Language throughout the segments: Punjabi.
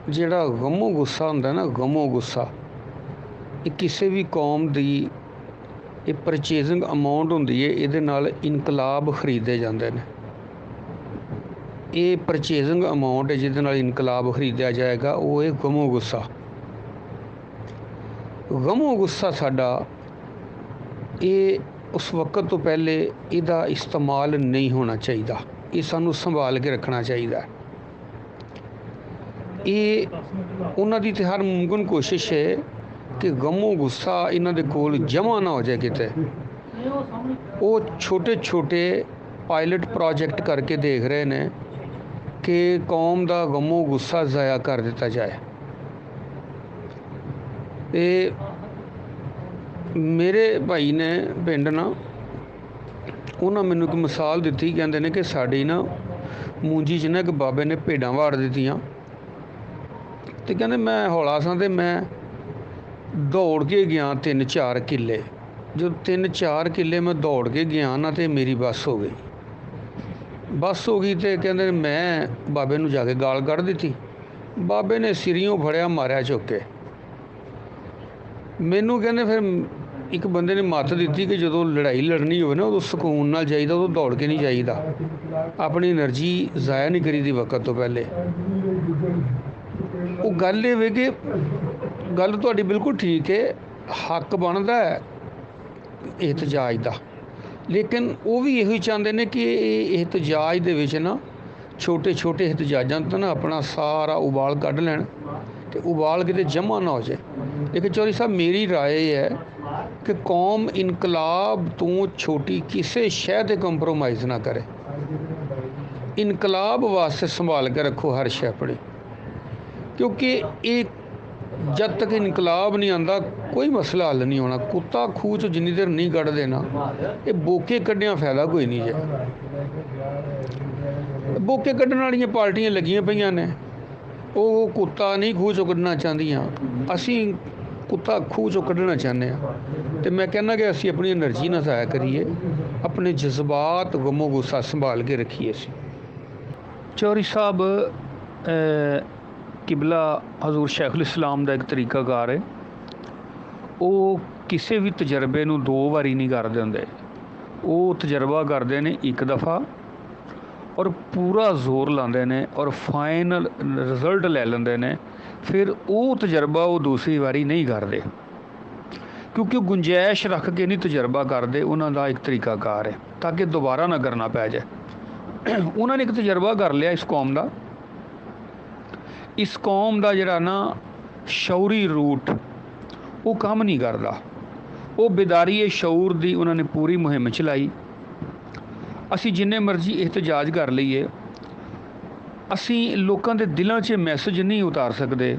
ਜਿਹੜਾ ਗਮੋ ਗੁੱਸਾ ਹੁੰਦਾ ਨਾ, ਗਮੋ ਗੁੱਸਾ, ਇਹ ਕਿਸੇ ਵੀ ਕੌਮ ਦੀ ਇਹ ਪਰਚੇਜ਼ਿੰਗ ਅਮਾਊਂਟ ਹੁੰਦੀ ਹੈ, ਇਹਦੇ ਨਾਲ ਇਨਕਲਾਬ ਖਰੀਦੇ ਜਾਂਦੇ ਨੇ। ਇਹ ਪਰਚੇਜ਼ਿੰਗ ਅਮਾਊਂਟ ਹੈ ਜਿਹਦੇ ਨਾਲ ਇਨਕਲਾਬ ਖਰੀਦਿਆ ਜਾਏਗਾ, ਉਹ ਇਹ ਗਮੋ ਗੁੱਸਾ। ਗਮੋ ਗੁੱਸਾ ਸਾਡਾ ਇਹ ਉਸ ਵਕਤ ਤੋਂ ਪਹਿਲੇ ਇਹਦਾ ਇਸਤੇਮਾਲ ਨਹੀਂ ਹੋਣਾ ਚਾਹੀਦਾ, ਇਹ ਸਾਨੂੰ ਸੰਭਾਲ ਕੇ ਰੱਖਣਾ ਚਾਹੀਦਾ। ਇਹ ਉਹਨਾਂ ਦੀ ਤਾਂ ਹਰ ਮੁਮਕਿਨ ਕੋਸ਼ਿਸ਼ ਹੈ ਕਿ ਗਮੋ ਗੁੱਸਾ ਇਹਨਾਂ ਦੇ ਕੋਲ ਜਮ੍ਹਾਂ ਨਾ ਹੋ ਜਾਏ ਕਿਤੇ। ਉਹ ਛੋਟੇ ਛੋਟੇ ਪਾਇਲਟ ਪ੍ਰੋਜੈਕਟ ਕਰਕੇ ਦੇਖ ਰਹੇ ਨੇ ਕਿ ਕੌਮ ਦਾ ਗਮੋ ਗੁੱਸਾ ਜ਼ਾਇਆ ਕਰ ਦਿੱਤਾ ਜਾਏ। ਇਹ ਮੇਰੇ ਭਾਈ ਨੇ ਪਿੰਡ ਨਾ, ਉਹਨਾਂ ਮੈਨੂੰ ਇੱਕ ਮਿਸਾਲ ਦਿੱਤੀ, ਕਹਿੰਦੇ ਨੇ ਕਿ ਸਾਡੀ ਨਾ ਮੂੰਜੀ 'ਚ ਨਾ ਇੱਕ ਬਾਬੇ ਨੇ ਭੇਡਾਂ ਵਾੜ ਦਿੱਤੀਆਂ, ਅਤੇ ਕਹਿੰਦੇ ਮੈਂ ਹੌਲਾ ਸਾਂ ਅਤੇ ਮੈਂ ਦੌੜ ਕੇ ਗਿਆ 3-4 ਕਿੱਲੇ। ਜਦੋਂ 3-4 ਕਿੱਲੇ ਮੈਂ ਦੌੜ ਕੇ ਗਿਆ ਨਾ ਅਤੇ ਮੇਰੀ ਬੱਸ ਹੋ ਗਈ। ਅਤੇ ਕਹਿੰਦੇ ਮੈਂ ਬਾਬੇ ਨੂੰ ਜਾ ਕੇ ਗਾਲ ਕੱਢ ਦਿੱਤੀ। ਬਾਬੇ ਨੇ ਸਿਰਿਓਂ ਫੜਿਆ, ਮਾਰਿਆ ਚੁੱਕ ਕੇ ਮੈਨੂੰ। ਕਹਿੰਦੇ ਫਿਰ ਇੱਕ ਬੰਦੇ ਨੇ ਮੱਤ ਦਿੱਤੀ ਕਿ ਜਦੋਂ ਲੜਾਈ ਲੜਨੀ ਹੋਵੇ ਨਾ, ਉਦੋਂ ਸਕੂਨ ਨਾਲ ਜਾਈਦਾ, ਉਦੋਂ ਦੌੜ ਕੇ ਨਹੀਂ ਜਾਈਦਾ, ਆਪਣੀ ਐਨਰਜੀ ਜ਼ਾਇਆ ਨਹੀਂ ਕਰੀਦੀ ਵਕਤ ਤੋਂ ਪਹਿਲੇ। ਉਹ ਗੱਲ ਇਹ ਵੇ ਕਿ ਗੱਲ ਤੁਹਾਡੀ ਬਿਲਕੁਲ ਠੀਕ ਹੈ, ਹੱਕ ਬਣਦਾ ਹੈ ਇਹਤਜਾਜ ਦਾ, ਲੇਕਿਨ ਉਹ ਵੀ ਇਹੋ ਹੀ ਚਾਹੁੰਦੇ ਨੇ ਕਿ ਇਹ ਇਹਤਜਾਜ ਦੇ ਵਿੱਚ ਨਾ ਛੋਟੇ ਛੋਟੇ ਇਹਤਜਾਜਾਂ ਤੋਂ ਨਾ ਆਪਣਾ ਸਾਰਾ ਉਬਾਲ ਕੱਢ ਲੈਣ, ਅਤੇ ਉਬਾਲ ਕਿਤੇ ਜਮ੍ਹਾਂ ਨਾ ਹੋ ਜਾਏ। ਲੇਕਿਨ ਚੌਧਰੀ ਸਾਹਿਬ ਮੇਰੀ ਰਾਏ ਹੈ ਕਿ ਕੌਮ ਇਨਕਲਾਬ ਤੋਂ ਛੋਟੀ ਕਿਸੇ ਸ਼ੈ 'ਤੇ ਕੰਪਰੋਮਾਈਜ਼ ਨਾ ਕਰੇ। ਇਨਕਲਾਬ ਵਾਸਤੇ ਸੰਭਾਲ ਕੇ ਰੱਖੋ ਹਰ ਸ਼ੈ ਆਪਣੀ, ਕਿਉਂਕਿ ਇਹ ਜਦ ਤੱਕ ਇਨਕਲਾਬ ਨਹੀਂ ਆਉਂਦਾ ਕੋਈ ਮਸਲਾ ਹੱਲ ਨਹੀਂ ਹੋਣਾ। ਕੁੱਤਾ ਖੂਹ 'ਚੋਂ ਜਿੰਨੀ ਦੇਰ ਨਹੀਂ ਕੱਢਦੇ ਨਾ, ਇਹ ਬੋਕੇ ਕੱਢਿਆ ਫਾਇਦਾ ਕੋਈ ਨਹੀਂ ਜੇ। ਬੋਕੇ ਕੱਢਣ ਵਾਲੀਆਂ ਪਾਰਟੀਆਂ ਲੱਗੀਆਂ ਪਈਆਂ ਨੇ, ਉਹ ਕੁੱਤਾ ਨਹੀਂ ਖੂਹ 'ਚੋਂ ਕੱਢਣਾ ਚਾਹੁੰਦੀਆਂ, ਅਸੀਂ ਕੁੱਤਾ ਖੂਹ 'ਚੋਂ ਕੱਢਣਾ ਚਾਹੁੰਦੇ ਹਾਂ। ਅਤੇ ਮੈਂ ਕਹਿੰਦਾ ਕਿ ਅਸੀਂ ਆਪਣੀ ਐਨਰਜੀ ਨਾ ਜ਼ਾਇਆ ਕਰੀਏ, ਆਪਣੇ ਜਜ਼ਬਾਤ ਗਮੋ ਗੁੱਸਾ ਸੰਭਾਲ ਕੇ ਰੱਖੀਏ। ਅਸੀਂ ਚੌਧਰੀ ਸਾਹਿਬ ਕਿਬਲਾ ਹਜ਼ੂਰ ਸ਼ੈਖੁਲ ਇਸਲਾਮ ਦਾ ਇੱਕ ਤਰੀਕਾਕਾਰ ਹੈ, ਉਹ ਕਿਸੇ ਵੀ ਤਜਰਬੇ ਨੂੰ 2 ਵਾਰੀ ਨਹੀਂ ਕਰਦੇ ਹੁੰਦੇ। ਉਹ ਤਜਰਬਾ ਕਰਦੇ ਨੇ ਇੱਕ ਦਫਾ ਔਰ ਪੂਰਾ ਜ਼ੋਰ ਲਾਉਂਦੇ ਨੇ ਔਰ ਫਾਈਨਲ ਰਿਜ਼ਲਟ ਲੈ ਲੈਂਦੇ ਨੇ। ਫਿਰ ਉਹ ਤਜਰਬਾ ਉਹ ਦੂਸਰੀ ਵਾਰੀ ਨਹੀਂ ਕਰਦੇ, ਕਿਉਂਕਿ ਉਹ ਗੁੰਜਾਇਸ਼ ਰੱਖ ਕੇ ਨਹੀਂ ਤਜਰਬਾ ਕਰਦੇ। ਉਹਨਾਂ ਦਾ ਇੱਕ ਤਰੀਕਾਕਾਰ ਹੈ ਤਾਂ ਕਿ ਦੁਬਾਰਾ ਨਾ ਕਰਨਾ ਪੈ ਜਾਏ। ਉਹਨਾਂ ਨੇ ਇੱਕ ਤਜਰਬਾ ਕਰ ਲਿਆ ਇਸ ਕੌਮ ਦਾ। ਇਸ ਕੌਮ ਦਾ ਜਿਹੜਾ ਨਾ ਸ਼ਊਰੀ ਰੂਟ ਉਹ ਕੰਮ ਨਹੀਂ ਕਰਦਾ। ਉਹ ਬੇਦਾਰੀ ਸ਼ਊਰ ਦੀ ਉਹਨਾਂ ਨੇ ਪੂਰੀ ਮੁਹਿੰਮ ਚਲਾਈ। ਅਸੀਂ ਜਿੰਨੇ ਮਰਜ਼ੀ ਇਹਤਜਾਜ ਕਰ ਲਈਏ, ਅਸੀਂ ਲੋਕਾਂ ਦੇ ਦਿਲਾਂ 'ਚ ਮੈਸੇਜ ਨਹੀਂ ਉਤਾਰ ਸਕਦੇ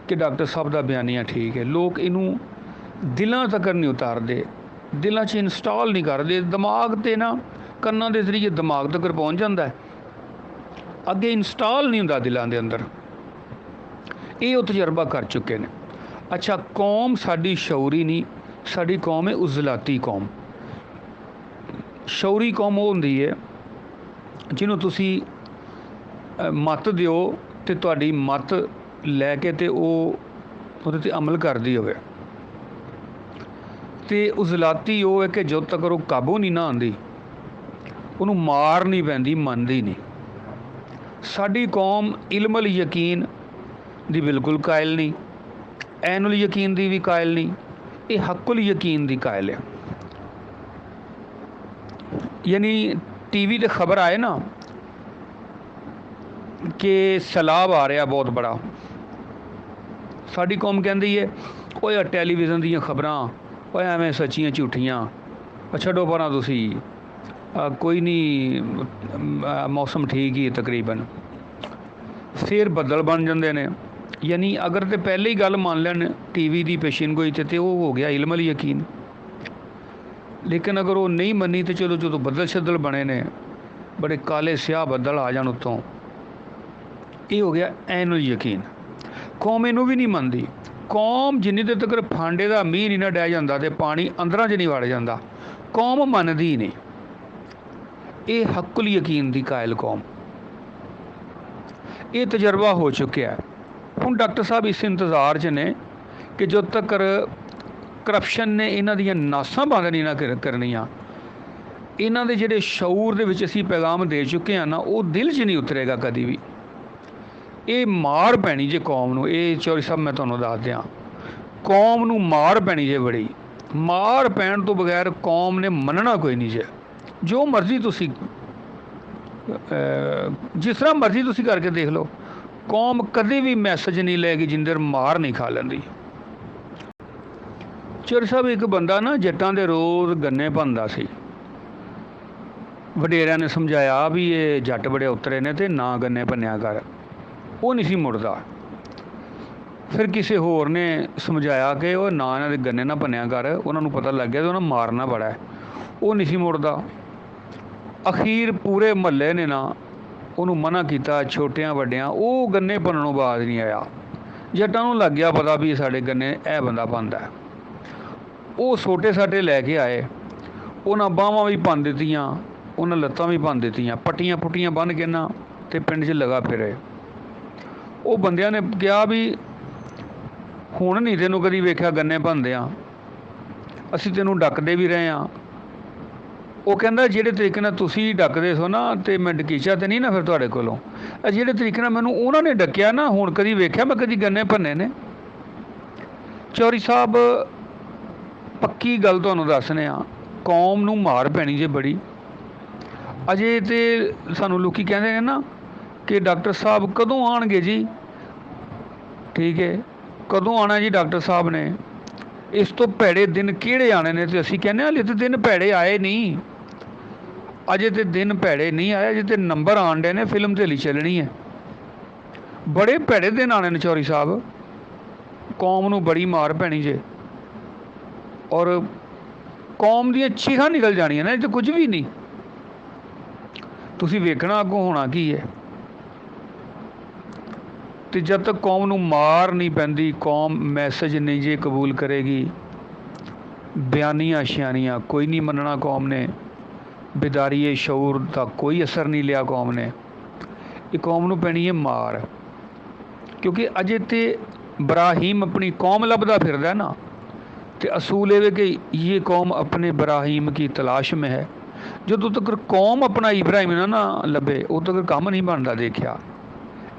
ਕਿ ਡਾਕਟਰ ਸਾਹਿਬ ਦਾ ਬਿਆਨੀਆ ਠੀਕ ਹੈ। ਲੋਕ ਇਹਨੂੰ ਦਿਲਾਂ ਤੱਕ ਨਹੀਂ ਉਤਾਰਦੇ, ਦਿਲਾਂ 'ਚ ਇੰਸਟਾਲ ਨਹੀਂ ਕਰਦੇ। ਦਿਮਾਗ 'ਤੇ ਨਾ ਕੰਨਾਂ ਦੇ ਜ਼ਰੀਏ ਦਿਮਾਗ ਤੱਕ ਪਹੁੰਚ ਜਾਂਦਾ ਹੈ, ਅੱਗੇ ਇੰਸਟਾਲ ਨਹੀਂ ਹੁੰਦਾ ਦਿਲਾਂ ਦੇ ਅੰਦਰ। ਇਹ ਉਹ ਤਜਰਬਾ ਕਰ ਚੁੱਕੇ ਨੇ। ਅੱਛਾ, ਕੌਮ ਸਾਡੀ ਸ਼ਊਰੀ ਨਹੀਂ, ਸਾਡੀ ਕੌਮ ਹੈ ਉਜ਼ਲਾਤੀ ਕੌਮ। ਸ਼ਊਰੀ ਕੌਮ ਉਹ ਹੁੰਦੀ ਹੈ ਜਿਹਨੂੰ ਤੁਸੀਂ ਮੱਤ ਦਿਓ ਅਤੇ ਤੁਹਾਡੀ ਮੱਤ ਲੈ ਕੇ ਅਤੇ ਉਹ ਉਹਦੇ 'ਤੇ ਅਮਲ ਕਰਦੀ ਹੋਵੇ। ਅਤੇ ਉਜ਼ਲਾਤੀ ਉਹ ਹੈ ਕਿ ਜਦੋਂ ਤੱਕ ਉਹ ਕਾਬੂ ਨਹੀਂ ਨਾ ਆਉਂਦੀ, ਉਹਨੂੰ ਮਾਰ ਨਹੀਂ ਪੈਂਦੀ, ਮੰਨਦੀ ਨਹੀਂ। ਸਾਡੀ ਕੌਮ ਇਲਮੁਲ ਯਕੀਨ ਦੀ ਬਿਲਕੁਲ ਕਾਇਲ ਨਹੀਂ, ਐਨੁਲ ਯਕੀਨ ਦੀ ਵੀ ਕਾਇਲ ਨਹੀਂ, ਇਹ ਹੱਕੁਲ ਯਕੀਨ ਦੀ ਕਾਇਲ ਹੈ। ਯਾਨੀ TV 'ਤੇ ਖਬਰ ਆਏ ਨਾ ਕਿ ਸੈਲਾਬ ਆ ਰਿਹਾ ਬਹੁਤ ਬੜਾ, ਸਾਡੀ ਕੌਮ ਕਹਿੰਦੀ ਹੈ ਓਏ ਆ ਟੈਲੀਵਿਜ਼ਨ ਦੀਆਂ ਖਬਰਾਂ, ਓਏ ਐਵੇਂ ਸੱਚੀਆਂ ਝੂਠੀਆਂ, ਛੱਡੋ ਪਰਾਂ ਤੁਸੀਂ, ਕੋਈ ਨਹੀਂ, ਮੌਸਮ ਠੀਕ ਹੀ ਤਕਰੀਬਨ। ਫਿਰ ਬੱਦਲ ਬਣ ਜਾਂਦੇ ਨੇ। ਯਾਨੀ ਅਗਰ ਤਾਂ ਪਹਿਲੇ ਹੀ ਗੱਲ ਮੰਨ ਲੈਣ TV ਦੀ ਪੇਸ਼ੀਨਗੋਈ 'ਤੇ ਉਹ ਹੋ ਗਿਆ ਇਲਮੁਲ ਯਕੀਨ। ਲੇਕਿਨ ਅਗਰ ਉਹ ਨਹੀਂ ਮੰਨੀ ਤਾਂ ਚਲੋ ਜਦੋਂ ਬੱਦਲ ਛੱਦਲ ਬਣੇ ਨੇ, ਬੜੇ ਕਾਲੇ ਸਿਆਹ ਬੱਦਲ ਆ ਜਾਣ ਉੱਤੋਂ, ਇਹ ਹੋ ਗਿਆ ਐਨੁਲ ਯਕੀਨ। ਕੌਮ ਇਹਨੂੰ ਵੀ ਨਹੀਂ ਮੰਨਦੀ। ਕੌਮ ਜਿੰਨੀ ਦੇਰ ਤੱਕ ਫਾਂਡੇ ਦਾ ਮੀਂਹ ਨਹੀਂ ਨਾ ਡਹਿ ਜਾਂਦਾ ਅਤੇ ਪਾਣੀ ਅੰਦਰਾਂ 'ਚ ਨਹੀਂ ਵੜ ਜਾਂਦਾ, ਕੌਮ ਮੰਨਦੀ ਨਹੀਂ। ਇਹ ਹੱਕੁਲ ਯਕੀਨ ਦੀ ਕਾਇਲ ਕੌਮ। ਇਹ ਤਜਰਬਾ ਹੋ ਚੁੱਕਿਆ। ਹੁਣ ਡਾਕਟਰ ਸਾਹਿਬ ਇਸ ਇੰਤਜ਼ਾਰ 'ਚ ਨੇ ਕਿ ਜਦੋਂ ਤੱਕ ਕਰਪਸ਼ਨ ਨੇ ਇਹਨਾਂ ਦੀਆਂ ਨਾਸਾਂ ਬੰਦ ਨਹੀਂ ਨਾ ਕਰਨੀਆਂ, ਇਹਨਾਂ ਦੇ ਜਿਹੜੇ ਸ਼ਊਰ ਦੇ ਵਿੱਚ ਅਸੀਂ ਪੈਗਾਮ ਦੇ ਚੁੱਕੇ ਹਾਂ ਨਾ, ਉਹ ਦਿਲ 'ਚ ਨਹੀਂ ਉਤਰੇਗਾ ਕਦੀ ਵੀ। ਇਹ ਮਾਰ ਪੈਣੀ ਜੇ ਕੌਮ ਨੂੰ। ਇਹ ਚੌਧਰੀ ਸਾਹਿਬ ਮੈਂ ਤੁਹਾਨੂੰ ਦੱਸ ਦਿਆਂ, ਕੌਮ ਨੂੰ ਮਾਰ ਪੈਣੀ ਜੇ ਬੜੀ। ਮਾਰ ਪੈਣ ਤੋਂ ਬਗੈਰ ਕੌਮ ਨੇ ਮੰਨਣਾ ਕੋਈ ਨਹੀਂ ਜੇ। ਜੋ ਮਰਜ਼ੀ ਤੁਸੀਂ ਜਿਸ ਤਰ੍ਹਾਂ ਮਰਜ਼ੀ ਤੁਸੀਂ ਕਰਕੇ ਦੇਖ ਲਓ, ਕੌਮ ਕਦੇ ਵੀ ਮੈਸੇਜ ਨਹੀਂ ਲਏਗੀ ਜਿੰਨੇ ਦੇਰ ਮਾਰ ਨਹੀਂ ਖਾ ਲੈਂਦੀ। ਚੌਧਰੀ ਸਾਹਿਬ, ਇੱਕ ਬੰਦਾ ਨਾ ਜੱਟਾਂ ਦੇ ਰੋਜ਼ ਗੰਨੇ ਭੰਨਦਾ ਸੀ। ਵਡੇਰਿਆਂ ਨੇ ਸਮਝਾਇਆ ਵੀ ਇਹ ਜੱਟ ਬੜੇ ਉਤਰੇ ਨੇ ਤੇ ਨਾ ਗੰਨੇ ਭੰਨਿਆ ਕਰ, ਉਹ ਨਹੀਂ ਸੀ ਮੁੜਦਾ। ਫਿਰ ਕਿਸੇ ਹੋਰ ਨੇ ਸਮਝਾਇਆ ਕਿ ਉਹ ਨਾ ਇਹਨਾਂ ਦੇ ਗੰਨੇ ਨਾ ਭੰਨਿਆ ਕਰ, ਉਹਨਾਂ ਨੂੰ ਪਤਾ ਲੱਗ ਗਿਆ ਤੇ ਉਹਨਾਂ ਮਾਰਨਾ ਬੜਾ ਹੈ, ਉਹ ਨਹੀਂ ਸੀ ਮੁੜਦਾ। ਅਖੀਰ ਪੂਰੇ ਮਹੱਲੇ ਨੇ ਨਾ ਉਹਨੂੰ ਮਨਾ ਕੀਤਾ, ਛੋਟਿਆਂ ਵੱਡਿਆਂ, ਉਹ ਗੰਨੇ ਭੰਨਣੋਂ ਬਾਅਦ ਨਹੀਂ ਆਇਆ। ਜੱਟਾਂ ਨੂੰ ਲੱਗ ਗਿਆ ਪਤਾ ਵੀ ਸਾਡੇ ਗੰਨੇ ਇਹ ਬੰਦਾ ਭੰਨਦਾ। ਉਹ ਸੋਟੇ ਸਾਟੇ ਲੈ ਕੇ ਆਏ, ਉਹਨਾਂ ਬਾਹਾਂ ਵੀ ਭੰਨ ਦਿੱਤੀਆਂ, ਉਹਨਾਂ ਲੱਤਾਂ ਵੀ ਭੰਨ ਦਿੱਤੀਆਂ, ਪੱਟੀਆਂ ਪੁੱਟੀਆਂ ਬੰਨ੍ਹ ਕੇ ਨਾ ਤੇ ਪਿੰਡ 'ਚ ਲਗਾ ਫਿਰੇ। ਉਹ ਬੰਦਿਆਂ ਨੇ ਕਿਹਾ ਵੀ ਹੁਣ ਨਹੀਂ ਤੈਨੂੰ ਕਦੀ ਵੇਖਿਆ ਗੰਨੇ ਭੰਨਦਿਆਂ, ਅਸੀਂ ਤੈਨੂੰ ਡੱਕਦੇ ਵੀ ਰਹੇ ਹਾਂ। ਉਹ ਕਹਿੰਦਾ ਜਿਹੜੇ ਤਰੀਕੇ ਨਾਲ ਤੁਸੀਂ ਡੱਕਦੇ ਸੋ ਨਾ, ਤੇ ਮੈਂ ਡਕੀਚਾ ਤੇ ਨਹੀਂ ਨਾ ਫਿਰ ਤੁਹਾਡੇ ਕੋਲੋਂ, ਜਿਹੜੇ ਤਰੀਕੇ ਨਾਲ ਮੈਨੂੰ ਉਹਨਾਂ ਨੇ ਡੱਕਿਆ ਨਾ, ਹੁਣ ਕਦੀ ਵੇਖਿਆ ਮੈਂ ਕਦੀ ਗੰਨੇ ਭੰਨੇ ਨੇ। ਚੌਧਰੀ ਸਾਹਿਬ, ਪੱਕੀ ਗੱਲ ਤੁਹਾਨੂੰ ਦੱਸਦੇ ਹਾਂ, ਕੌਮ ਨੂੰ ਮਾਰ ਪੈਣੀ ਜੇ ਬੜੀ। ਅਜੇ ਤੇ ਸਾਨੂੰ ਲੋਕੀ ਕਹਿੰਦੇ ਨੇ ਨਾ ਕਿ ਡਾਕਟਰ ਸਾਹਿਬ ਕਦੋਂ ਆਉਣਗੇ ਜੀ, ਠੀਕ ਹੈ, ਕਦੋਂ ਆਉਣਾ ਜੀ ਡਾਕਟਰ ਸਾਹਿਬ ਨੇ, ਇਸ ਤੋਂ ਭੈੜੇ ਦਿਨ ਕਿਹੜੇ ਆਣੇ ਨੇ? ਤੇ ਅਸੀਂ ਕਹਿੰਦੇ ਹਾਂ ਹਲੇ ਤਾਂ ਦਿਨ ਭੈੜੇ ਆਏ ਨਹੀਂ, ਅਜੇ ਤੇ ਦਿਨ ਭੈੜੇ ਨਹੀਂ ਆਏ, ਅਜੇ ਤੇ ਨੰਬਰ ਆਉਣ ਡੇ ਨੇ, ਫਿਲਮ ਤੇ ਲਈ ਚੱਲਣੀ ਹੈ। ਬੜੇ ਭੈੜੇ ਦਿਨ ਆਣੇ ਨੇ ਚੌਧਰੀ ਸਾਹਿਬ, ਕੌਮ ਨੂੰ ਬੜੀ ਮਾਰ ਪੈਣੀ ਜੇ, ਔਰ ਕੌਮ ਦੀਆਂ ਚੀਖਾਂ ਨਿਕਲ ਜਾਣੀਆਂ ਨੇ, ਇਹ ਤਾਂ ਕੁਝ ਵੀ ਨਹੀਂ। ਤੁਸੀਂ ਵੇਖਣਾ ਅੱਗੋਂ ਹੋਣਾ ਕੀ ਹੈ। ਤੇ ਜਦ ਤੱਕ ਕੌਮ ਨੂੰ ਮਾਰ ਨਹੀਂ ਪੈਂਦੀ, ਕੌਮ ਮੈਸੇਜ ਨਹੀਂ ਜੇ ਕਬੂਲ ਕਰੇਗੀ। ਬਿਆਨੀਆਂ ਸ਼ਿਆਨੀਆਂ ਕੋਈ ਨਹੀਂ ਮੰਨਣਾ ਕੌਮ ਨੇ, ਬੇਦਾਰੀਏ ਸ਼ਊਰ ਦਾ ਕੋਈ ਅਸਰ ਨਹੀਂ ਲਿਆ ਕੌਮ ਨੇ। ਇਹ ਕੌਮ ਨੂੰ ਪੈਣੀ ਹੈ ਮਾਰ, ਕਿਉਂਕਿ ਅਜੇ ਤੇ ਇਬਰਾਹੀਮ ਆਪਣੀ ਕੌਮ ਲੱਭਦਾ ਫਿਰਦਾ ਨਾ, ਤੇ ਅਸੂਲ ਇਹ ਕਿ ਇਹ ਕੌਮ ਆਪਣੇ ਇਬਰਾਹੀਮ ਕੀ ਤਲਾਸ਼ में है। ਜਦੋਂ ਤੱਕ ਕੌਮ ਆਪਣਾ ਇਬਰਾਹੀਮ ਨਾ ਲੱਭੇ, ਉਦੋਂ ਤੱਕ ਕੰਮ ਨਹੀਂ ਬਣਦਾ। ਦੇਖਿਆ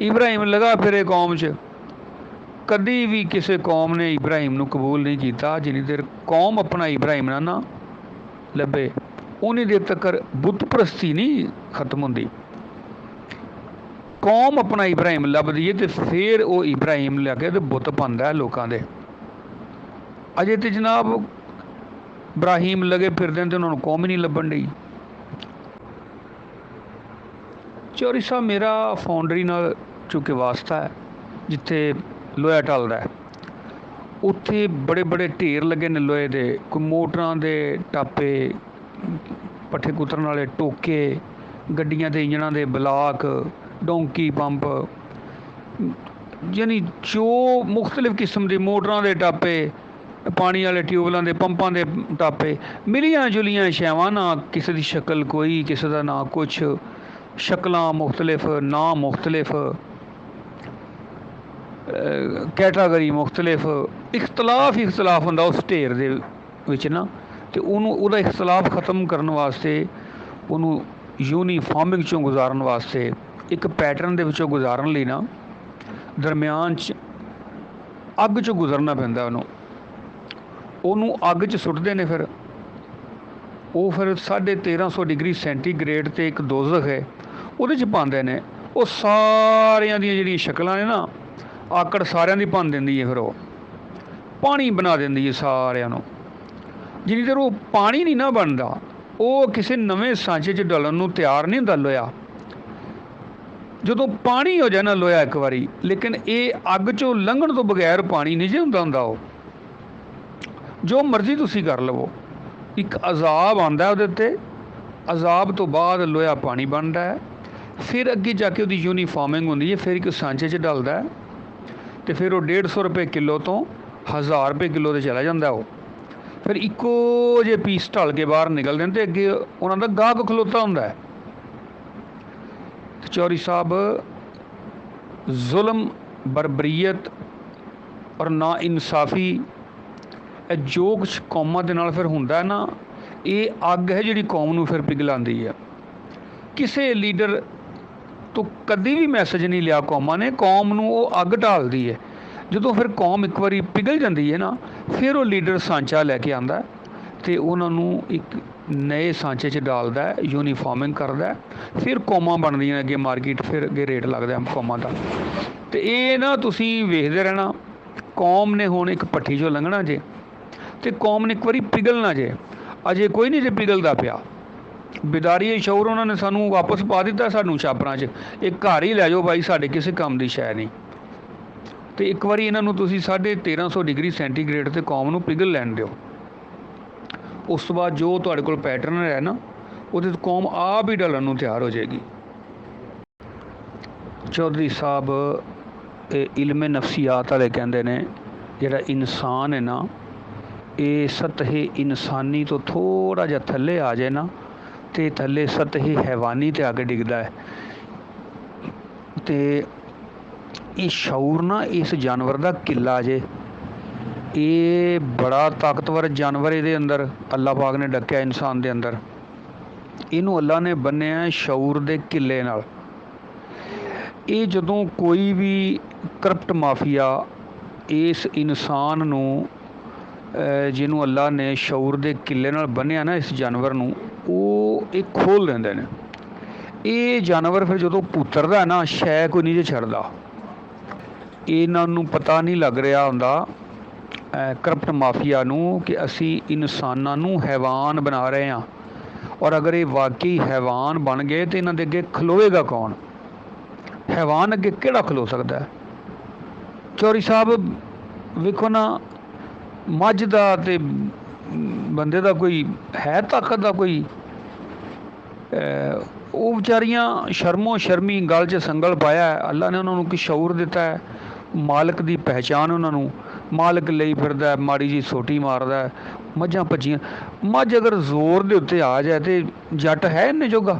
ਇਬਰਾਹੀਮ ਲਗਾ ਫਿਰੇ ਕੌਮ 'ਚ, ਕਦੀ ਵੀ ਕਿਸੇ ਕੌਮ ਨੇ ਇਬਰਾਹੀਮ ਨੂੰ ਕਬੂਲ ਨਹੀਂ ਕੀਤਾ। ਜਿੰਨੀ ਦੇਰ ਕੌਮ ਆਪਣਾ ਇਬਰਾਹੀਮ ਨਾ ਲੱਭੇ, ਉਨੀ ਦੇਰ ਤੱਕ ਬੁੱਤ ਪ੍ਰਸਤੀ ਨਹੀਂ ਖਤਮ ਹੁੰਦੀ। ਕੌਮ ਆਪਣਾ ਇਬਰਾਹੀਮ ਲੱਭਦੀ ਹੈ ਤੇ ਫਿਰ ਉਹ ਇਬਰਾਹੀਮ ਲਿਆ ਕੇ ਤੇ ਬੁੱਤ ਪਾਉਂਦਾ ਲੋਕਾਂ ਦੇ। ਅਜੇ ਤੇ ਜਨਾਬ ਇਬਰਾਹੀਮ ਲਗੇ ਫਿਰਦੇ ਤੇ ਉਹਨਾਂ ਨੂੰ ਕੌਮ ਹੀ ਨਹੀਂ ਲੱਭਣ ਡਈ। ਚੌਧਰੀ ਸਾਹਿਬ, ਮੇਰਾ ਫਾਊਂਡਰੀ ਨਾਲ ਚੁੱਕੇ ਵਾਸਤਾ ਹੈ, ਜਿੱਥੇ ਲੋਹਾ ਢਲਦਾ ਹੈ, ਉੱਥੇ ਬੜੇ ਬੜੇ ਢੇਰ ਲੱਗੇ ਨੇ ਲੋਹੇ ਦੇ, ਕੋਈ ਮੋਟਰਾਂ ਦੇ ਟਾਪੇ, ਪੱਠੇ ਕੁਤਰਨ ਵਾਲੇ ਟੋਕੇ, ਗੱਡੀਆਂ ਦੇ ਇੰਜਣਾਂ ਦੇ ਬਲਾਕ, ਡੋਂਕੀ ਪੰਪ, ਯਾਨੀ ਜੋ ਮੁਖਤਲਿਫ ਕਿਸਮ ਦੇ ਮੋਟਰਾਂ ਦੇ ਟਾਪੇ, ਪਾਣੀ ਵਾਲੇ ਟਿਊਬਵੈਲਾਂ ਦੇ ਪੰਪਾਂ ਦੇ ਟਾਪੇ, ਮਿਲੀਆਂ ਜੁਲੀਆਂ ਛਾਵਾਂ, ਨਾ ਕਿਸੇ ਦੀ ਸ਼ਕਲ ਕੋਈ, ਕਿਸੇ ਦਾ ਨਾ ਕੁਛ, ਸ਼ਕਲਾਂ ਮੁਖਤਲਿਫ, ਨਾਂ ਮੁਖਤਲਿਫ, ਕੈਟਾਗਰੀ ਮੁਖਤਲਿਫ, ਇਖਤਲਾਫ ਹੁੰਦਾ ਉਸ ਢੇਰ ਦੇ ਵਿੱਚ ਨਾ। ਤੇ ਉਹਦਾ ਇਖਤਲਾਫ ਖਤਮ ਕਰਨ ਵਾਸਤੇ, ਉਹਨੂੰ ਯੂਨੀਫਾਰਮਿੰਗ 'ਚੋਂ ਗੁਜ਼ਾਰਨ ਵਾਸਤੇ, ਇੱਕ ਪੈਟਰਨ ਦੇ ਵਿੱਚੋਂ ਗੁਜ਼ਾਰਨ ਲਈ ਨਾ, ਦਰਮਿਆਨ 'ਚ ਅੱਗ 'ਚੋਂ ਗੁਜ਼ਰਨਾ ਪੈਂਦਾ। ਉਹਨੂੰ ਅੱਗ 'ਚ ਸੁੱਟਦੇ ਨੇ, ਫਿਰ ਉਹ ਫਿਰ 1350 ਡਿਗਰੀ ਸੈਂਟੀਗ੍ਰੇਡ 'ਤੇ ਇੱਕ ਦੋਜ਼ਖ ਹੈ, ਉਹਦੇ 'ਚ ਪਾਉਂਦੇ ਨੇ। ਉਹ ਸਾਰਿਆਂ ਦੀਆਂ ਜਿਹੜੀਆਂ ਸ਼ਕਲਾਂ ਨੇ ਨਾ, ਆਕੜ ਸਾਰਿਆਂ ਦੀ ਭੰਨ ਦਿੰਦੀ ਹੈ, ਫਿਰ ਉਹ ਪਾਣੀ ਬਣਾ ਦਿੰਦੀ ਹੈ ਸਾਰਿਆਂ ਨੂੰ। ਜਿੰਨੀ ਦੇਰ ਉਹ ਪਾਣੀ ਨਹੀਂ ਨਾ ਬਣਦਾ, ਉਹ ਕਿਸੇ ਨਵੇਂ ਸਾਂਚੇ 'ਚ ਡਲਣ ਨੂੰ ਤਿਆਰ ਨਹੀਂ ਹੁੰਦਾ ਲੋਹਾ। ਜਦੋਂ ਪਾਣੀ ਹੋ ਜਾਏ ਨਾ ਲੋਹਾ ਇੱਕ ਵਾਰੀ, ਲੇਕਿਨ ਇਹ ਅੱਗ 'ਚੋਂ ਲੰਘਣ ਤੋਂ ਬਗੈਰ ਪਾਣੀ ਨਹੀਂ ਜੇ ਹੁੰਦਾ। ਉਹ ਜੋ ਮਰਜ਼ੀ ਤੁਸੀਂ ਕਰ ਲਵੋ, ਇੱਕ ਅਜ਼ਾਬ ਆਉਂਦਾ ਉਹਦੇ ਉੱਤੇ, ਅਜ਼ਾਬ ਤੋਂ ਬਾਅਦ ਲੋਹਾ ਪਾਣੀ ਬਣਦਾ ਹੈ। ਫਿਰ ਅੱਗੇ ਜਾ ਕੇ ਉਹਦੀ ਯੂਨੀਫਾਰਮਿੰਗ ਹੁੰਦੀ ਹੈ, ਫਿਰ ਇੱਕ ਸਾਂਚੇ 'ਚ ਡਲਦਾ ਹੈ, ਤੇ ਫਿਰ ਉਹ 150 ਰੁਪਏ ਕਿਲੋ ਤੋਂ 1000 ਰੁਪਏ ਕਿਲੋ 'ਤੇ ਚਲਾ ਜਾਂਦਾ। ਉਹ ਫਿਰ ਇੱਕੋ ਜਿਹੇ ਪੀਸ ਢਲ ਕੇ ਬਾਹਰ ਨਿਕਲਦੇ ਨੇ, ਅਤੇ ਅੱਗੇ ਉਹਨਾਂ ਦਾ ਗਾਹਕ ਖਲੋਤਾ ਹੁੰਦਾ ਹੈ। ਚੌਧਰੀ ਸਾਹਿਬ, ਜ਼ੁਲਮ ਬਰਬਰੀਅਤ ਔਰ ਨਾ ਇਨਸਾਫੀ, ਇਹ ਜੋ ਕੁਛ ਕੌਮਾਂ ਦੇ ਨਾਲ ਫਿਰ ਹੁੰਦਾ ਨਾ, ਇਹ ਅੱਗ ਹੈ ਜਿਹੜੀ ਕੌਮ ਨੂੰ ਫਿਰ ਪਿਘਲਾਉਂਦੀ ਹੈ। ਕਿਸੇ ਲੀਡਰ ਤੋਂ ਕਦੀ ਵੀ ਮੈਸੇਜ ਨਹੀਂ ਲਿਆ ਕੌਮਾਂ ਨੇ, ਕੌਮ ਨੂੰ ਉਹ ਅੱਗ ਢਾਲਦੀ ਹੈ। ਜਦੋਂ ਫਿਰ ਕੌਮ ਇੱਕ ਵਾਰੀ ਪਿਘਲ ਜਾਂਦੀ ਹੈ ਨਾ, ਫਿਰ ਉਹ ਲੀਡਰ ਸਾਂਚਾ ਲੈ ਕੇ ਆਉਂਦਾ ਅਤੇ ਉਹਨਾਂ ਨੂੰ ਇੱਕ ਨਏ ਸਾਂਚੇ 'ਚ ਡਾਲਦਾ, ਯੂਨੀਫਾਰਮਿੰਗ ਕਰਦਾ, ਫਿਰ ਕੌਮਾਂ ਬਣਦੀਆਂ ਅੱਗੇ ਮਾਰਕੀਟ, ਫਿਰ ਅੱਗੇ ਰੇਟ ਲੱਗਦਾ ਕੌਮਾਂ ਦਾ। ਅਤੇ ਇਹ ਨਾ ਤੁਸੀਂ ਵੇਖਦੇ ਰਹਿਣਾ, ਕੌਮ ਨੇ ਹੁਣ ਇੱਕ ਭੱਠੀ 'ਚੋਂ ਲੰਘਣਾ ਜੇ, ਅਤੇ ਕੌਮ ਨੇ ਇੱਕ ਵਾਰੀ ਪਿਘਲਣਾ ਜੇ। ਅਜੇ ਕੋਈ ਨਹੀਂ ਜੇ ਪਿਘਲਦਾ ਪਿਆ। ਬਿਦਾਰੀ ਸ਼ੌਰ ਉਹਨਾਂ ਨੇ ਸਾਨੂੰ ਵਾਪਸ ਪਾ ਦਿੱਤਾ ਸਾਨੂੰ ਛਾਪਰਾਂ 'ਚ, ਇਹ ਘਰ ਹੀ ਲੈ ਜਾਓ ਬਾਈ, ਸਾਡੇ ਕਿਸੇ ਕੰਮ ਦੀ ਸ਼ੈ ਨਹੀਂ। ਅਤੇ ਇੱਕ ਵਾਰੀ ਇਹਨਾਂ ਨੂੰ ਤੁਸੀਂ 1350 ਡਿਗਰੀ ਸੈਂਟੀਗ੍ਰੇਡ 'ਤੇ ਕੌਮ ਨੂੰ ਪਿਘਲ ਲੈਣ ਦਿਓ। ਉਸ ਤੋਂ ਬਾਅਦ ਜੋ ਤੁਹਾਡੇ ਕੋਲ ਪੈਟਰਨ ਹੈ ਨਾ, ਉਹਦੇ ਤੋਂ ਕੌਮ ਆਪ ਹੀ ਢਲਣ ਨੂੰ ਤਿਆਰ ਹੋ ਜਾਏਗੀ। ਚੌਧਰੀ ਸਾਹਿਬ ਇਲਮੇ ਨਫਸੀਆਤ ਵਾਲੇ ਕਹਿੰਦੇ ਨੇ, ਜਿਹੜਾ ਇਨਸਾਨ ਹੈ ਨਾ, ਇਹ ਸਤਹੇ ਇਨਸਾਨੀ ਤੋਂ ਥੋੜ੍ਹਾ ਜਿਹਾ ਥੱਲੇ ਆ ਜਾਏ ਨਾ, ਅਤੇ ਥੱਲੇ ਸਤਹੇ ਹੈਵਾਨੀ 'ਤੇ ਆ ਕੇ ਡਿੱਗਦਾ ਹੈ। ਅਤੇ ਇਹ ਸ਼ਊਰ ਨਾ ਇਸ ਜਾਨਵਰ ਦਾ ਕਿੱਲਾ ਜੇ, ਇਹ ਬੜਾ ਤਾਕਤਵਰ ਜਾਨਵਰ, ਇਹਦੇ ਅੰਦਰ ਅੱਲਾਹ ਪਾਕ ਨੇ ਡੱਕਿਆ ਇਨਸਾਨ ਦੇ ਅੰਦਰ। ਇਹਨੂੰ ਅੱਲਾਹ ਨੇ ਬੰਨਿਆ ਸ਼ਊਰ ਦੇ ਕਿੱਲੇ ਨਾਲ। ਇਹ ਜਦੋਂ ਕੋਈ ਵੀ ਕਰਪਟ ਮਾਫੀਆ ਇਸ ਇਨਸਾਨ ਨੂੰ, ਜਿਹਨੂੰ ਅੱਲਾਹ ਨੇ ਸ਼ਊਰ ਦੇ ਕਿੱਲੇ ਨਾਲ ਬੰਨਿਆ ਨਾ, ਇਸ ਜਾਨਵਰ ਨੂੰ, ਉਹ ਇਹ ਖੋਲ੍ਹ ਦਿੰਦੇ ਨੇ। ਇਹ ਜਾਨਵਰ ਫਿਰ ਜਦੋਂ ਪੁੱਤਰਦਾ ਨਾ, ਸ਼ੈ ਕੋਈ ਨਹੀਂ ਜੇ ਛੱਡਦਾ। ਇਹਨਾਂ ਨੂੰ ਪਤਾ ਨਹੀਂ ਲੱਗ ਰਿਹਾ ਹੁੰਦਾ ਕਰਪਟ ਮਾਫੀਆ ਨੂੰ ਕਿ ਅਸੀਂ ਇਨਸਾਨਾਂ ਨੂੰ ਹੈਵਾਨ ਬਣਾ ਰਹੇ ਹਾਂ, ਔਰ ਅਗਰ ਇਹ ਵਾਕਈ ਹੈਵਾਨ ਬਣ ਗਏ ਤਾਂ ਇਹਨਾਂ ਦੇ ਅੱਗੇ ਖਲੋਵੇਗਾ ਕੌਣ? ਹੈਵਾਨ ਅੱਗੇ ਕਿਹੜਾ ਖਲੋ ਸਕਦਾ ਹੈ? ਚੌਧਰੀ ਸਾਹਿਬ ਵੇਖੋ ਨਾ, ਮੱਝ ਦਾ ਅਤੇ ਬੰਦੇ ਦਾ ਕੋਈ ਹੈ ਤਾਕਤ ਦਾ ਕੋਈ? ਉਹ ਵਿਚਾਰੀਆਂ ਸ਼ਰਮੋ ਸ਼ਰਮੀ ਗਲ 'ਚ ਸੰਗਲ ਪਾਇਆ। ਅੱਲਾਹ ਨੇ ਉਹਨਾਂ ਨੂੰ ਕੀ ਸ਼ਊਰ ਦਿੱਤਾ ਹੈ, ਮਾਲਕ ਦੀ ਪਹਿਚਾਣ ਉਹਨਾਂ ਨੂੰ, ਮਾਲਕ ਲਈ ਫਿਰਦਾ, ਮਾੜੀ ਜਿਹੀ ਸੋਟੀ ਮਾਰਦਾ, ਮੱਝਾਂ ਭੱਜੀਆਂ। ਮੱਝ ਅਗਰ ਜ਼ੋਰ ਦੇ ਉੱਤੇ ਆ ਜਾਏ ਤੇ ਜੱਟ ਹੈ ਇੰਨੇ ਜੋਗਾ?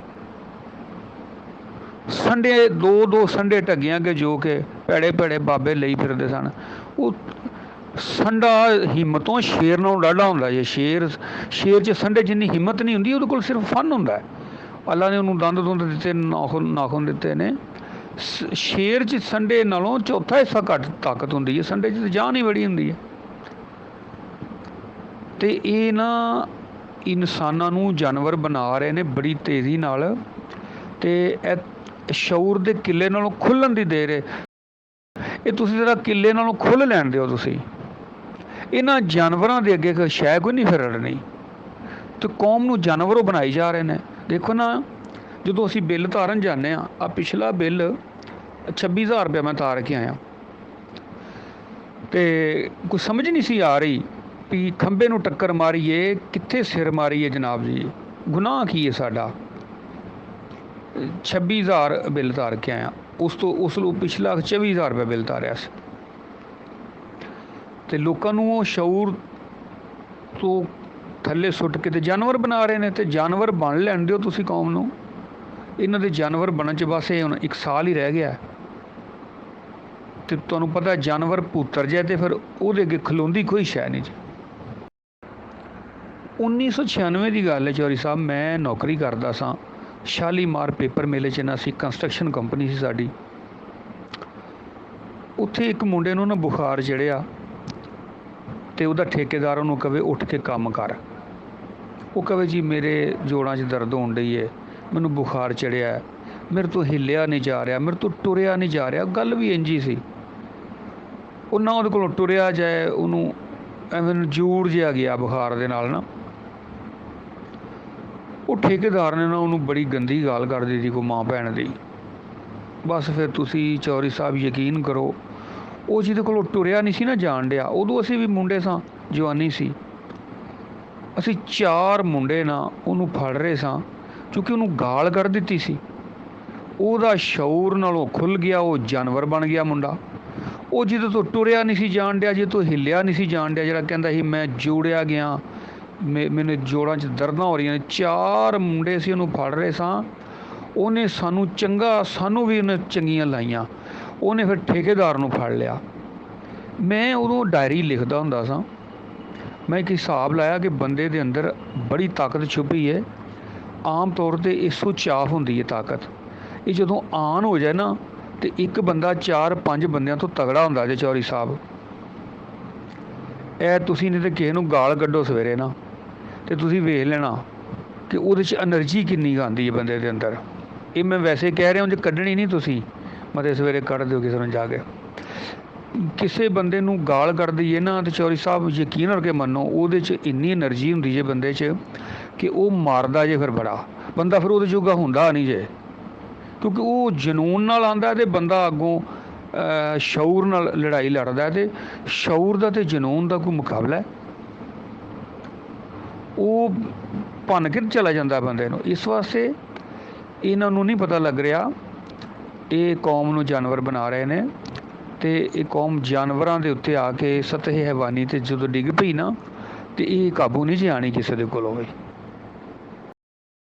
ਸੰਡੇ ਦੋ ਸੰਡੇ ਢੱਗੀਆਂ ਕੇ ਜੋ ਕਿ ਭੈੜੇ ਭੈੜੇ ਬਾਬੇ ਲਈ ਫਿਰਦੇ ਸਨ, ਉਹ ਸੰਡਾ ਹਿੰਮਤੋਂ ਸ਼ੇਰ ਨਾਲੋਂ ਡਾਢਾ ਹੁੰਦਾ ਜੇ। ਸ਼ੇਰ 'ਚ ਸੰਡੇ ਜਿੰਨੀ ਹਿੰਮਤ ਨਹੀਂ ਹੁੰਦੀ, ਉਹਦੇ ਕੋਲ ਸਿਰਫ ਫਨ ਹੁੰਦਾ। ਅੱਲਾਹ ਨੇ ਉਹਨੂੰ ਦੰਦ ਦੁੰਦ ਦਿੱਤੇ, ਨਾਖੂਨ ਦਿੱਤੇ ਨੇ। ਸ਼ੇਰ 'ਚ ਸੰਡੇ ਨਾਲੋਂ ਚੌਥਾ ਹਿੱਸਾ ਘੱਟ ਤਾਕਤ ਹੁੰਦੀ ਹੈ, ਸੰਡੇ 'ਚ ਤਾਂ ਜਾਨ ਹੀ ਬੜੀ ਹੁੰਦੀ ਹੈ। ਅਤੇ ਇਹ ਨਾ ਇਨਸਾਨਾਂ ਨੂੰ ਜਾਨਵਰ ਬਣਾ ਰਹੇ ਨੇ ਬੜੀ ਤੇਜ਼ੀ ਨਾਲ, ਅਤੇ ਇਹ ਸ਼ਊਰ ਦੇ ਕਿੱਲੇ ਨਾਲੋਂ ਖੁੱਲ੍ਹਣ ਦੀ ਦੇਰ ਹੈ। ਇਹ ਤੁਸੀਂ ਜ਼ਰਾ ਕਿੱਲੇ ਨਾਲੋਂ ਖੁੱਲ੍ਹ ਲੈਣ ਦਿਓ ਤੁਸੀਂ। ਇਹਨਾਂ ਜਾਨਵਰਾਂ ਦੇ ਅੱਗੇ ਸ਼ੈ ਕੋਈ ਨਹੀਂ ਫਿਰ ਅੜਨੀ, ਅਤੇ ਕੌਮ ਨੂੰ ਜਾਨਵਰੋਂ ਬਣਾਈ ਜਾ ਰਹੇ ਨੇ। ਦੇਖੋ ਨਾ, ਜਦੋਂ ਅਸੀਂ ਬਿੱਲ ਤਾਰਨ ਜਾਂਦੇ ਹਾਂ, ਆ ਪਿਛਲਾ ਬਿੱਲ 26,000 ਰੁਪਇਆ ਮੈਂ ਤਾਰ ਕੇ ਆਇਆ, ਅਤੇ ਕੋਈ ਸਮਝ ਨਹੀਂ ਸੀ ਆ ਰਹੀ ਵੀ ਖੰਭੇ ਨੂੰ ਟੱਕਰ ਮਾਰੀਏ, ਕਿੱਥੇ ਸਿਰ ਮਾਰੀਏ ਜਨਾਬ ਜੀ, ਗੁਨਾਹ ਕੀ ਹੈ ਸਾਡਾ। 26,000 ਬਿੱਲ ਤਾਰ ਕੇ ਆਇਆ। ਉਸ ਨੂੰ ਪਿਛਲਾ 24,000 ਰੁਪਇਆ ਬਿੱਲ ਤਾਰਿਆ ਸੀ। ਅਤੇ ਲੋਕਾਂ ਨੂੰ ਉਹ ਸ਼ਊਰ ਤੋਂ ਥੱਲੇ ਸੁੱਟ ਕੇ ਤੇ ਜਾਨਵਰ ਬਣਾ ਰਹੇ ਨੇ। ਅਤੇ ਜਾਨਵਰ ਬਣ ਲੈਣ ਦਿਓ ਤੁਸੀਂ ਕੌਮ ਨੂੰ। ਇਹਨਾਂ ਦੇ ਜਾਨਵਰ ਬਣਨ 'ਚ ਬਸ ਇਹ ਹੁਣ 1 ਸਾਲ ਹੀ ਰਹਿ ਗਿਆ, ਅਤੇ ਤੁਹਾਨੂੰ ਪਤਾ ਜਾਨਵਰ ਪੁੱਤਰ ਜਾਏ ਅਤੇ ਫਿਰ ਉਹਦੇ ਅੱਗੇ ਖਲੋਂਦੀ ਕੋਈ ਸ਼ੈ ਨਹੀਂ ਜੀ। 1996 ਦੀ ਗੱਲ ਹੈ ਚੌਧਰੀ ਸਾਹਿਬ, ਮੈਂ ਨੌਕਰੀ ਕਰਦਾ ਸਾਂ ਸ਼ਾਲੀਮਾਰ ਪੇਪਰ ਮੇਲੇ 'ਚ ਨਾ, ਸੀ ਕੰਸਟਰਕਸ਼ਨ ਕੰਪਨੀ ਸੀ ਸਾਡੀ। ਉੱਥੇ ਇੱਕ ਮੁੰਡੇ ਨੂੰ ਨਾ ਬੁਖਾਰ ਚੜ੍ਹਿਆ, ਅਤੇ ਉਹਦਾ ਠੇਕੇਦਾਰ ਉਹਨੂੰ ਕਹੇ ਉੱਠ ਕੇ ਕੰਮ ਕਰ। ਉਹ ਕਹੇ ਜੀ ਮੇਰੇ ਜੋੜਾਂ 'ਚ ਦਰਦ ਹੋਣ ਡਈ ਹੈ, ਮੈਨੂੰ ਬੁਖਾਰ ਚੜ੍ਹਿਆ, ਮੇਰੇ ਤੋਂ ਹਿੱਲਿਆ ਨਹੀਂ ਜਾ ਰਿਹਾ, ਮੇਰੇ ਤੋਂ ਟੁਰਿਆ ਨਹੀਂ ਜਾ ਰਿਹਾ। ਗੱਲ ਵੀ ਇੰਝ ਹੀ ਸੀ, ਉਹ ਨਾ ਉਹਦੇ ਕੋਲੋਂ ਟੁਰਿਆ ਜਾਏ, ਉਹਨੂੰ ਐਵੇਂ ਜੂੜ ਜਿਹਾ ਗਿਆ ਬੁਖਾਰ ਦੇ ਨਾਲ ਨਾ। ਉਹ ਠੇਕੇਦਾਰ ਨੇ ਨਾ ਉਹਨੂੰ ਬੜੀ ਗੰਦੀ ਗਾਲ ਕਰ ਦਿੱਤੀ, ਕੋਈ ਮਾਂ ਭੈਣ ਦੀ। ਬਸ ਫਿਰ ਤੁਸੀਂ ਚੌਧਰੀ ਸਾਹਿਬ ਯਕੀਨ ਕਰੋ, ਉਹ ਜਿਹਦੇ ਕੋਲੋਂ ਟੁਰਿਆ ਨਹੀਂ ਸੀ ਨਾ ਜਾਣ ਡਿਆ, ਉਦੋਂ ਅਸੀਂ ਵੀ ਮੁੰਡੇ ਸਾਂ, ਜਵਾਨੀ ਸੀ, ਅਸੀਂ 4 ਮੁੰਡੇ ਨਾ ਉਹਨੂੰ ਫੜ ਰਹੇ ਸਾਂ, ਕਿਉਂਕਿ ਉਹਨੂੰ ਗਾਲ ਕਰ ਦਿੱਤੀ ਸੀ। ਉਹਦਾ ਸ਼ਊਰ ਨਾਲੋਂ ਖੁੱਲ੍ਹ ਗਿਆ, ਉਹ ਜਾਨਵਰ ਬਣ ਗਿਆ ਮੁੰਡਾ। ਉਹ ਜਿਹਦੇ ਤੋਂ ਟੁਰਿਆ ਨਹੀਂ ਸੀ ਜਾਣ ਡਿਆ, ਜਿਹਦੇ ਤੋਂ ਹਿੱਲਿਆ ਨਹੀਂ ਸੀ ਜਾਣ ਡਿਆ, ਜਿਹੜਾ ਕਹਿੰਦਾ ਸੀ ਮੈਂ ਜੋੜਿਆ ਗਿਆ, ਮੈਨੂੰ ਜੋੜਾਂ 'ਚ ਦਰਦਾਂ ਹੋ ਰਹੀਆਂ ਨੇ। 4 ਮੁੰਡੇ ਸੀ ਉਹਨੂੰ ਫੜ ਰਹੇ ਸਾਂ। ਉਹਨੇ ਸਾਨੂੰ ਚੰਗਾ, ਸਾਨੂੰ ਵੀ ਉਹਨੇ ਚੰਗੀਆਂ ਲਾਈਆਂ। ਉਹਨੇ ਫਿਰ ਠੇਕੇਦਾਰ ਨੂੰ ਫੜ ਲਿਆ। ਮੈਂ ਉਦੋਂ ਡਾਇਰੀ ਲਿਖਦਾ ਹੁੰਦਾ ਸਾਂ। ਮੈਂ ਇੱਕ ਹਿਸਾਬ ਲਾਇਆ ਕਿ ਬੰਦੇ ਦੇ ਅੰਦਰ ਬੜੀ ਤਾਕਤ ਛੁਪੀ ਹੈ। ਆਮ ਤੌਰ 'ਤੇ ਇਸੋ ਚਾਹ ਹੁੰਦੀ ਹੈ ਤਾਕਤ। ਇਹ ਜਦੋਂ ਆਨ ਹੋ ਜਾਏ ਨਾ ਤੇ ਇੱਕ ਬੰਦਾ 4-5 ਬੰਦਿਆਂ ਤੋਂ ਤਗੜਾ ਹੁੰਦਾ ਜੇ ਚੌਧਰੀ ਸਾਹਿਬ। ਇਹ ਤੁਸੀਂ ਨਹੀਂ ਤਾਂ ਕਿਸੇ ਨੂੰ ਗਾਲ ਕੱਢੋ ਸਵੇਰੇ ਨਾ ਤੇ ਤੁਸੀਂ ਵੇਖ ਲੈਣਾ ਕਿ ਉਹਦੇ 'ਚ ਐਨਰਜੀ ਕਿੰਨੀ ਆਉਂਦੀ ਹੈ ਬੰਦੇ ਦੇ ਅੰਦਰ। ਇਹ ਮੈਂ ਵੈਸੇ ਕਹਿ ਰਿਹਾ, ਜੇ ਕੱਢਣੀ ਨਹੀਂ ਤੁਸੀਂ ਮਤੇ ਸਵੇਰੇ ਕੱਢ ਦਿਓ ਕਿਸੇ ਨੂੰ ਜਾ ਕੇ। ਕਿਸੇ ਬੰਦੇ ਨੂੰ ਗਾਲ ਕੱਢ ਦਈਏ ਨਾ ਤੇ ਚੌਧਰੀ ਸਾਹਿਬ ਯਕੀਨ ਕਰਕੇ ਮੰਨੋ ਉਹਦੇ 'ਚ ਇੰਨੀ ਐਨਰਜੀ ਹੁੰਦੀ ਜੇ ਬੰਦੇ 'ਚ ਕਿ ਉਹ ਮਾਰਦਾ ਜੇ ਫਿਰ ਬੜਾ। ਬੰਦਾ ਫਿਰ ਉਹਦੇ ਜੋਗਾ ਹੁੰਦਾ ਨਹੀਂ ਜੇ, ਕਿਉਂਕਿ ਉਹ ਜਨੂਨ ਨਾਲ ਆਉਂਦਾ ਤੇ ਬੰਦਾ ਅੱਗੋਂ ਸ਼ਊਰ ਨਾਲ ਲੜਾਈ ਲੜਦਾ ਤੇ ਸ਼ਊਰ ਦਾ ਤੇ ਜਨੂਨ ਦਾ ਕੋਈ ਮੁਕਾਬਲਾ ਹੈ। ਉਹ ਭੰਨ ਕੇ ਚਲਾ ਜਾਂਦਾ ਬੰਦੇ ਨੂੰ। ਇਸ ਵਾਸਤੇ ਇਹਨਾਂ ਨੂੰ ਨਹੀਂ ਪਤਾ ਲੱਗ ਰਿਹਾ, ਇਹ ਕੌਮ ਨੂੰ ਜਾਨਵਰ ਬਣਾ ਰਹੇ ਨੇ ਤੇ ਇਹ ਕੌਮ ਜਾਨਵਰਾਂ ਦੇ ਉੱਤੇ ਆ ਕੇ ਸਤਹ ਹੈਵਾਨੀ ਤੇ ਜਦੋਂ ਡਿੱਗ ਪਈ ਨਾ ਤੇ ਇਹ ਕਾਬੂ ਨਹੀਂ ਜੇ ਆਣੀ ਕਿਸੇ ਦੇ ਕੋਲੋਂ ਵੀ।